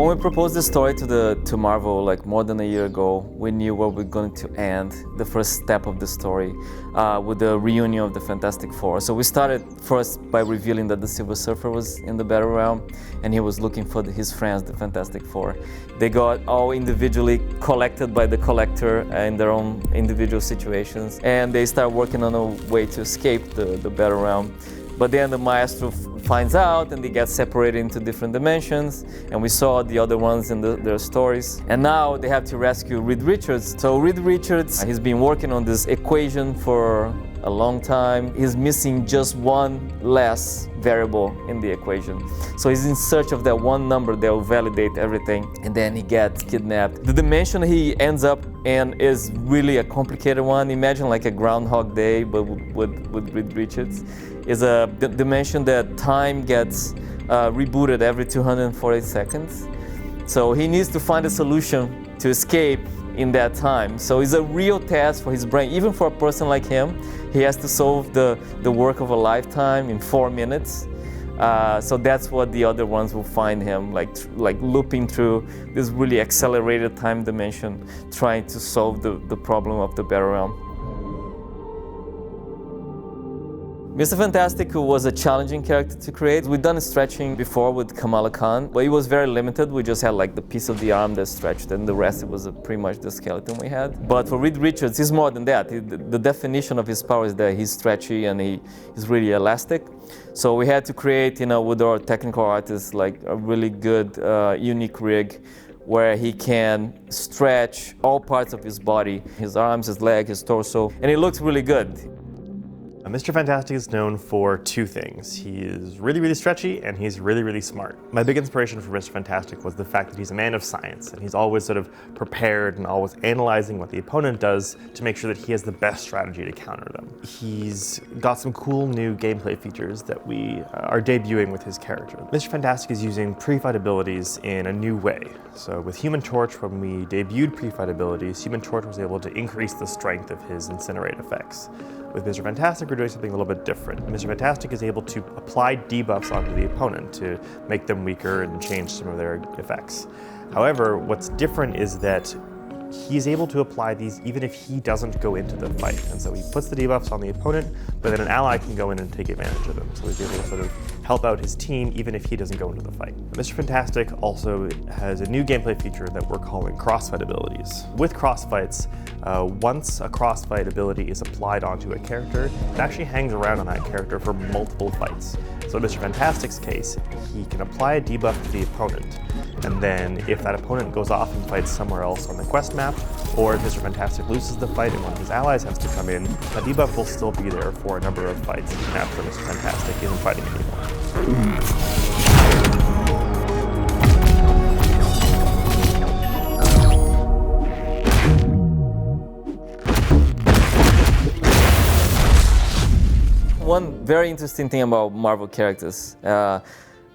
When we proposed the story to Marvel like more than a year ago, we knew where we're going to end the first step of the story with the reunion of the Fantastic Four. So we started first by revealing that the Silver Surfer was in the Battle Realm and he was looking for his friends, the Fantastic Four. They got all individually collected by the Collector in their own individual situations, and they start working on a way to escape the Battle Realm. But then the Maestro finds out and they get separated into different dimensions, and we saw the other ones in their stories. And now they have to rescue Reed Richards. So Reed Richards, he's been working on this equation for a long time. He's missing just one less variable in the equation. So he's in search of that one number that will validate everything, and then he gets kidnapped. The dimension he ends up in is really a complicated one. Imagine like a Groundhog Day, but with Reed Richards. Is a dimension that time gets rebooted every 240 seconds. So he needs to find a solution to escape in that time. So it's a real test for his brain. Even for a person like him, he has to solve the work of a lifetime in 4 minutes. So that's what the other ones will find him, like looping through this really accelerated time dimension, trying to solve the problem of the Battle Realm. Mr. Fantastic was a challenging character to create. We've done stretching before with Kamala Khan, but it was very limited. We just had like the piece of the arm that stretched, and the rest it was pretty much the skeleton we had. But for Reed Richards, he's more than that. The definition of his power is that he's stretchy and he's really elastic. So we had to create, with our technical artists, like a really good, unique rig where he can stretch all parts of his body, his arms, his leg, his torso, and it looks really good. Mr. Fantastic is known for two things. He is really, really stretchy, and he's really, really smart. My big inspiration for Mr. Fantastic was the fact that he's a man of science, and he's always sort of prepared and always analyzing what the opponent does to make sure that he has the best strategy to counter them. He's got some cool new gameplay features that we are debuting with his character. Mr. Fantastic is using pre-fight abilities in a new way. So with Human Torch, when we debuted pre-fight abilities, Human Torch was able to increase the strength of his incinerate effects. With Mr. Fantastic, we're doing something a little bit different. Mr. Fantastic is able to apply debuffs onto the opponent to make them weaker and change some of their effects. However, what's different is that he's able to apply these even if he doesn't go into the fight. And so he puts the debuffs on the opponent, but then an ally can go in and take advantage of them. So he's able to sort of help out his team even if he doesn't go into the fight. Mr. Fantastic also has a new gameplay feature that we're calling crossfight abilities. With crossfights, once a crossfight ability is applied onto a character, it actually hangs around on that character for multiple fights. So in Mr. Fantastic's case, he can apply a debuff to the opponent, and then if that opponent goes off and fights somewhere else on the quest map, or if Mr. Fantastic loses the fight and one of his allies has to come in, that debuff will still be there for a number of fights after Mr. Fantastic isn't fighting anymore. One very interesting thing about Marvel characters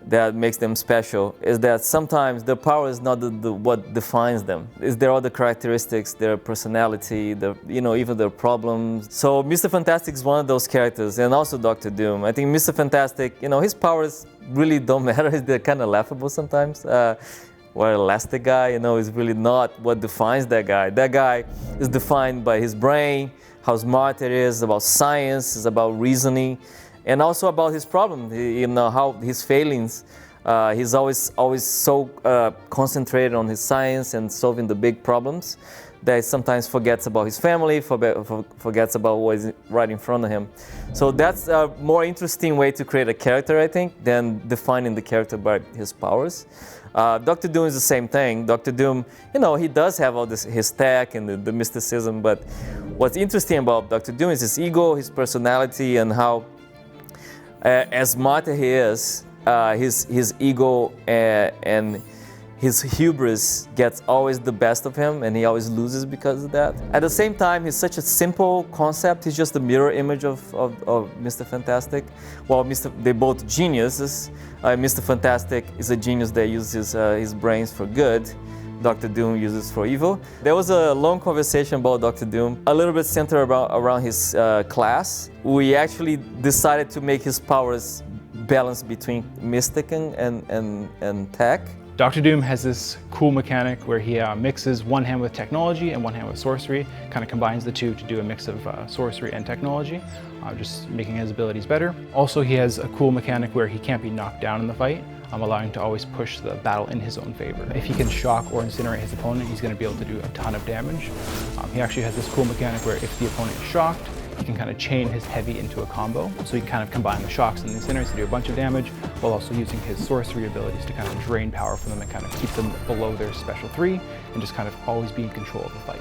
that makes them special is that sometimes their power is not what defines them. It's their other characteristics, their personality, even their problems. So Mr. Fantastic is one of those characters, and also Dr. Doom. I think Mr. Fantastic, his powers really don't matter. They're kind of laughable sometimes. What elastic guy, is really not what defines that guy. That guy is defined by his brain, how smart it is, about science, it's about reasoning, and also about his problem, how his failings. He's always so concentrated on his science and solving the big problems that he sometimes forgets about his family, forgets about what is right in front of him. So that's a more interesting way to create a character, I think, than defining the character by his powers. Dr. Doom is the same thing. Dr. Doom, he does have all his tech and the mysticism, but what's interesting about Dr. Doom is his ego, his personality, and how, as smart he is, his ego and his hubris gets always the best of him, and he always loses because of that. At the same time, he's such a simple concept. He's just a mirror image of Mr. Fantastic. While they're both geniuses. Mr. Fantastic is a genius that uses his brains for good. Dr. Doom uses for evil. There was a long conversation about Dr. Doom, a little bit centered around his class. We actually decided to make his powers balance between mystic and tech. Dr. Doom has this cool mechanic where he mixes one hand with technology and one hand with sorcery, kind of combines the two to do a mix of sorcery and technology, just making his abilities better. Also, he has a cool mechanic where he can't be knocked down in the fight, allowing him to always push the battle in his own favor. If he can shock or incinerate his opponent, he's going to be able to do a ton of damage. He actually has this cool mechanic where if the opponent is shocked, he can kind of chain his heavy into a combo. So he can kind of combine the shocks and the incinerates to do a bunch of damage, while also using his sorcery abilities to kind of drain power from them and kind of keep them below their special 3, and just kind of always be in control of the fight.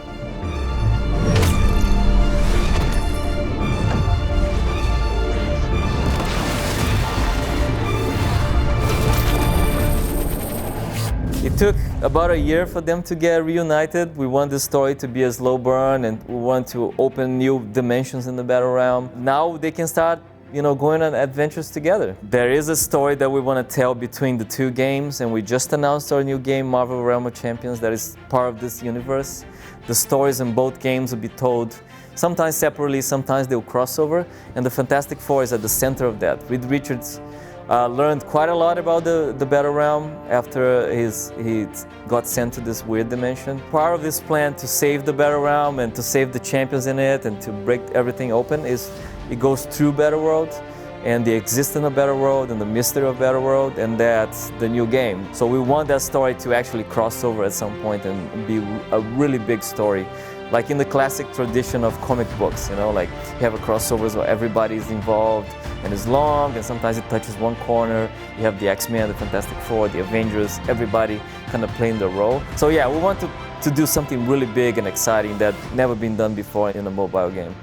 It took about a year for them to get reunited. We want the story to be a slow burn, and we want to open new dimensions in the battle realm. Now they can start, going on adventures together. There is a story that we want to tell between the two games, and we just announced our new game, Marvel Realm of Champions, that is part of this universe. The stories in both games will be told sometimes separately, sometimes they'll cross over, and the Fantastic Four is at the center of that. Reed Richards learned quite a lot about the Battle Realm after he got sent to this weird dimension. Part of this plan to save the Battle Realm and to save the champions in it and to break everything open is it goes through Battle World and the existence of Battle World and the mystery of Battle World, and that's the new game. So we want that story to actually cross over at some point and be a really big story. Like in the classic tradition of comic books, like you have a crossover where everybody's involved and it's long, and sometimes it touches one corner. You have the X-Men, the Fantastic Four, the Avengers, everybody kind of playing their role. So yeah, we want to do something really big and exciting that never been done before in a mobile game.